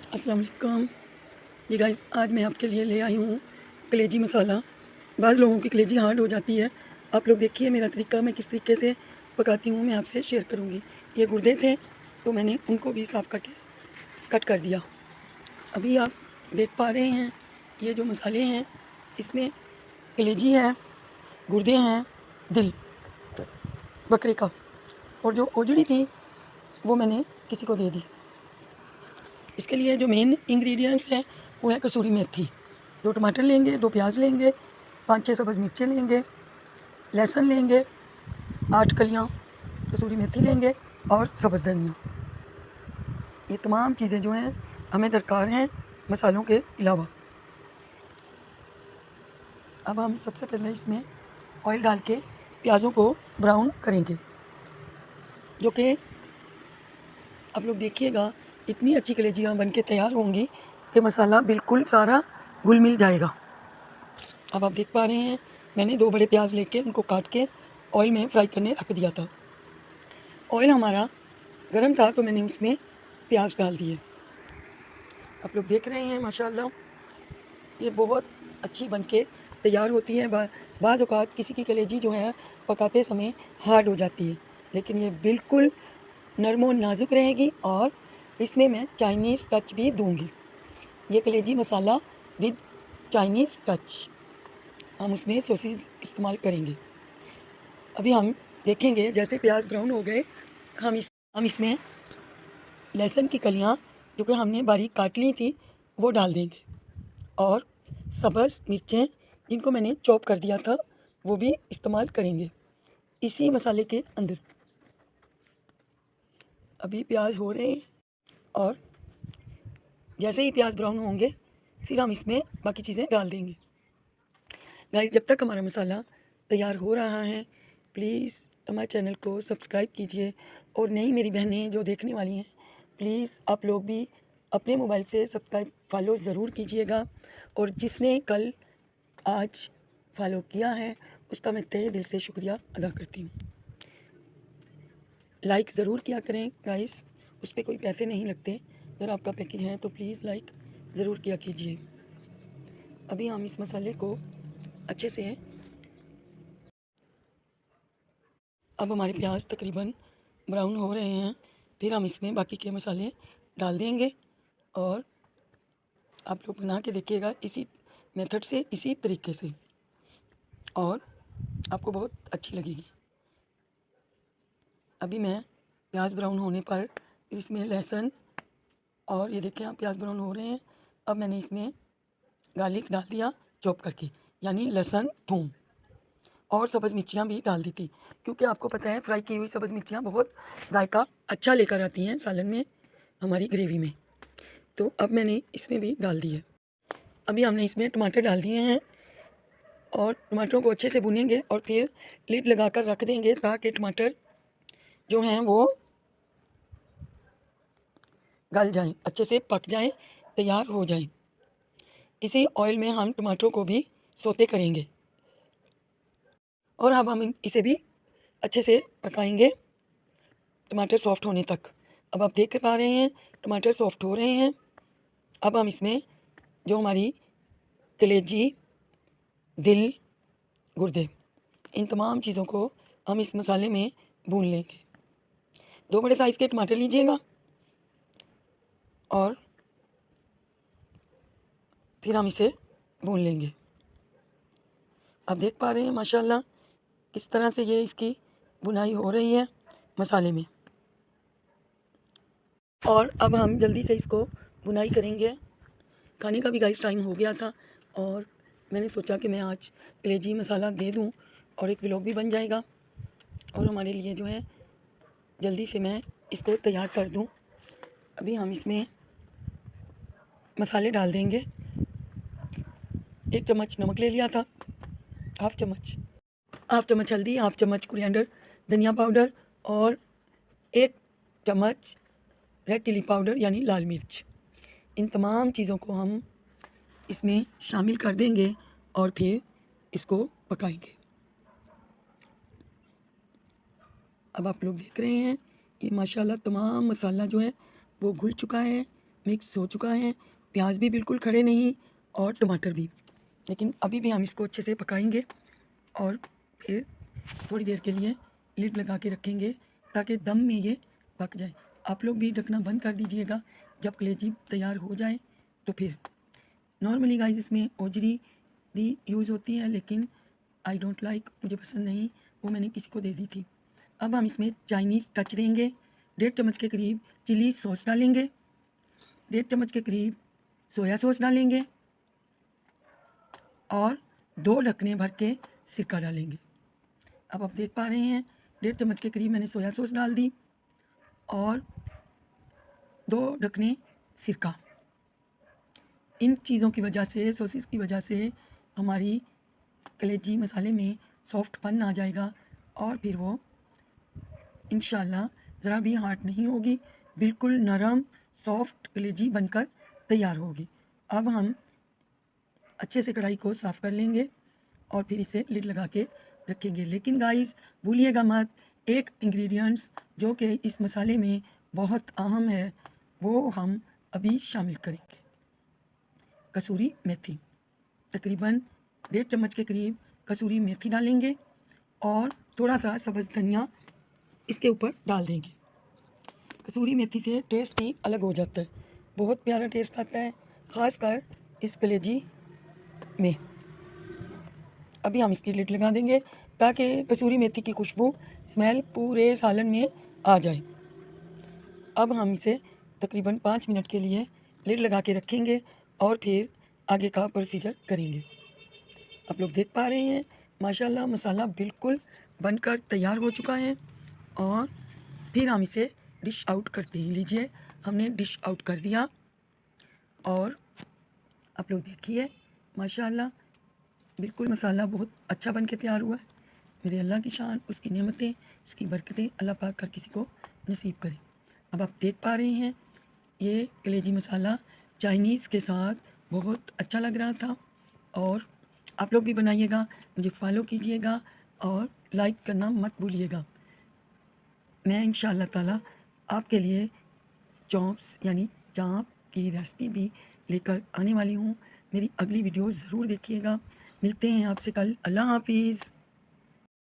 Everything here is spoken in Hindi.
अस्सलाम वालेकुम जी गाइस, आज मैं आपके लिए ले आई हूँ कलेजी मसाला। बाज़ लोगों की कलेजी हार्ड हो जाती है। आप लोग देखिए मेरा तरीका, मैं किस तरीके से पकाती हूँ, मैं आपसे शेयर करूँगी। ये गुर्दे थे तो मैंने उनको भी साफ़ करके कट कर दिया। अभी आप देख पा रहे हैं ये जो मसाले हैं, इसमें कलेजी है, गुर्दे हैं, दिल बकरे का, और जो ओजड़ी थी वो मैंने किसी को दे दी। इसके लिए जो मेन इंग्रेडिएंट्स हैं वो है कसूरी मेथी। 2 टमाटर लेंगे, 2 प्याज लेंगे, 5-6 सब्ज़ मिर्चें लेंगे, लहसुन लेंगे, 8 कलियाँ कसूरी मेथी लेंगे और सब्ज़ धनिया। ये तमाम चीज़ें जो हैं हमें दरकार हैं मसालों के अलावा। अब हम सबसे पहले इसमें ऑयल डाल के प्याज़ों को ब्राउन करेंगे, जो कि आप लोग देखिएगा इतनी अच्छी कलेजियाँ बन के तैयार होंगी कि मसाला बिल्कुल सारा घुल मिल जाएगा। अब आप देख पा रहे हैं मैंने 2 बड़े प्याज लेके उनको काट के ऑयल में फ्राई करने रख दिया था। ऑयल हमारा गर्म था तो मैंने उसमें प्याज डाल दिए। आप लोग देख रहे हैं माशाल्लाह ये बहुत अच्छी बनके तैयार होती है। बाज़ औक़ात किसी की कलेजी जो है पकाते समय हार्ड हो जाती है, लेकिन ये बिल्कुल नरम और नाजुक रहेगी और इसमें मैं चाइनीज़ टच भी दूँगी। ये कलेजी मसाला विद चाइनीज़ टच, हम उसमें सॉसेस इस्तेमाल करेंगे। अभी हम देखेंगे जैसे प्याज ब्राउन हो गए, हम इसमें लहसुन की कलियाँ जो कि हमने बारीक काट ली थी वो डाल देंगे, और सब्ज़ मिर्चें जिनको मैंने चॉप कर दिया था वो भी इस्तेमाल करेंगे इसी मसाले के अंदर। अभी प्याज हो रहे हैं और जैसे ही प्याज ब्राउन होंगे फिर हम इसमें बाकी चीज़ें डाल देंगे। गाइस, जब तक हमारा मसाला तैयार हो रहा है प्लीज़ हमारे चैनल को सब्सक्राइब कीजिए, और नई मेरी बहनें जो देखने वाली हैं प्लीज़ आप लोग भी अपने मोबाइल से सब्सक्राइब फॉलो ज़रूर कीजिएगा, और जिसने कल आज फॉलो किया है उसका मैं तहे दिल से शुक्रिया अदा करती हूँ। लाइक ज़रूर किया करें गाइस, उस पर कोई पैसे नहीं लगते। अगर आपका पैकेज है तो प्लीज़ लाइक ज़रूर किया कीजिए। अभी हम इस मसाले को अच्छे से, अब हमारे प्याज तकरीबन ब्राउन हो रहे हैं, फिर हम इसमें बाकी के मसाले डाल देंगे, और आप लोग बना के देखिएगा इसी मेथड से, इसी तरीके से, और आपको बहुत अच्छी लगेगी। अभी मैं प्याज ब्राउन होने पर फिर इसमें लहसुन, और ये देखिए आप प्याज ब्राउन हो रहे हैं, अब मैंने इसमें गार्लिक डाल दिया चॉप करके, यानी लहसुन थूम, और सब्ज़ मिर्चियाँ भी डाल दी थी, क्योंकि आपको पता है फ्राई की हुई सब्ज़ मिर्चियाँ बहुत जायका अच्छा लेकर आती हैं सालन में, हमारी ग्रेवी में। तो अब मैंने इसमें भी डाल दी है। अभी हमने इसमें टमाटर डाल दिए हैं, और टमाटरों को अच्छे से भुनेंगे और फिर लिड लगाकर रख देंगे ताकि टमाटर जो हैं वो गल जाएं, अच्छे से पक जाएं, तैयार हो जाएं। इसी ऑयल में हम टमाटरों को भी सौते करेंगे, और अब हम इसे भी अच्छे से पकाएंगे टमाटर सॉफ्ट होने तक। अब आप देख पा रहे हैं टमाटर सॉफ्ट हो रहे हैं। अब हम इसमें जो हमारी कलेजी, दिल, गुर्दे, इन तमाम चीज़ों को हम इस मसाले में भून लेंगे। 2 बड़े साइज़ के टमाटर लीजिएगा, और फिर हम इसे भून लेंगे। आप देख पा रहे हैं माशाल्लाह किस तरह से ये इसकी भुनाई हो रही है मसाले में, और अब हम जल्दी से इसको भुनाई करेंगे। खाने का भी गाइस टाइम हो गया था, और मैंने सोचा कि मैं आज कलेजी मसाला दे दूं और एक व्लॉग भी बन जाएगा, और हमारे लिए जो है जल्दी से मैं इसको तैयार कर दूं। अभी हम इसमें मसाले डाल देंगे। 1 चम्मच नमक ले लिया था, हाफ़ चम्मच हल्दी, हाफ़ चम्मच कोरिएंडर धनिया पाउडर, और 1 चम्मच रेड चिली पाउडर यानी लाल मिर्च। इन तमाम चीज़ों को हम इसमें शामिल कर देंगे और फिर इसको पकाएंगे। अब आप लोग देख रहे हैं ये माशाल्लाह तमाम मसाला जो है वो घुल चुका है, मिक्स हो चुका है, प्याज भी बिल्कुल खड़े नहीं और टमाटर भी। लेकिन अभी भी हम इसको अच्छे से पकाएंगे और फिर थोड़ी देर के लिए लिड लगा के रखेंगे ताकि दम में ये पक जाए। आप लोग भी ढकना बंद कर दीजिएगा जब कलेजी तैयार हो जाए। तो फिर नॉर्मली गाइस इसमें ओजरी भी यूज़ होती है, लेकिन आई डोंट लाइक, मुझे पसंद नहीं, वो मैंने किसी को दे दी थी। अब हम इसमें चाइनीज़ टच देंगे। 1.5 चम्मच के करीब चिली सॉस डालेंगे, 1.5 चम्मच के करीब सोया सॉस डालेंगे और 2 ढकने भर के सिरका डालेंगे। अब आप देख पा रहे हैं 1.5 चम्मच के करीब मैंने सोया सॉस डाल दी और 2 ढकने सिरका। इन चीज़ों की वजह से, सॉसेस की वजह से हमारी कलेजी मसाले में सॉफ्टपन आ जाएगा और फिर वो इंशाल्लाह ज़रा भी हार्ड नहीं होगी, बिल्कुल नरम सॉफ्ट कलेजी बनकर तैयार होगी। अब हम अच्छे से कढ़ाई को साफ़ कर लेंगे और फिर इसे लिड लगा के रखेंगे। लेकिन गाइस भूलिएगा मत, एक इंग्रेडिएंट्स जो कि इस मसाले में बहुत अहम है वो हम अभी शामिल करेंगे। कसूरी मेथी, तकरीबन 1.5 चम्मच के करीब कसूरी मेथी डालेंगे और थोड़ा सा सब्ज़ धनिया इसके ऊपर डाल देंगे। कसूरी मेथी से टेस्ट ही अलग हो जाता है, बहुत प्यारा टेस्ट आता है, ख़ासकर इस कलेजी में। अभी हम इसकी लिड लगा देंगे ताकि कसूरी मेथी की खुशबू स्मेल पूरे सालन में आ जाए। अब हम इसे तकरीबन 5 मिनट के लिए लिड लगा के रखेंगे और फिर आगे का प्रोसीजर करेंगे। आप लोग देख पा रहे हैं माशाल्लाह मसाला बिल्कुल बनकर तैयार हो चुका है और फिर हम इसे डिश आउट करते ही लीजिए, हमने डिश आउट कर दिया और आप लोग देखिए माशाल्लाह बिल्कुल मसाला बहुत अच्छा बन के तैयार हुआ है। मेरे अल्लाह की शान, उसकी नेमतें, उसकी बरकतें अल्लाह पाक हर किसी को नसीब करे। अब आप देख पा रहे हैं ये कलेजी मसाला चाइनीज़ के साथ बहुत अच्छा लग रहा था और आप लोग भी बनाइएगा, मुझे फॉलो कीजिएगा और लाइक करना मत भूलिएगा। मैं इंशाअल्लाह ताला आपके लिए चॉप्स यानी चाँप की रेसिपी भी लेकर आने वाली हूँ। मेरी अगली वीडियो ज़रूर देखिएगा। मिलते हैं आपसे कल। अल्लाह हाफिज़।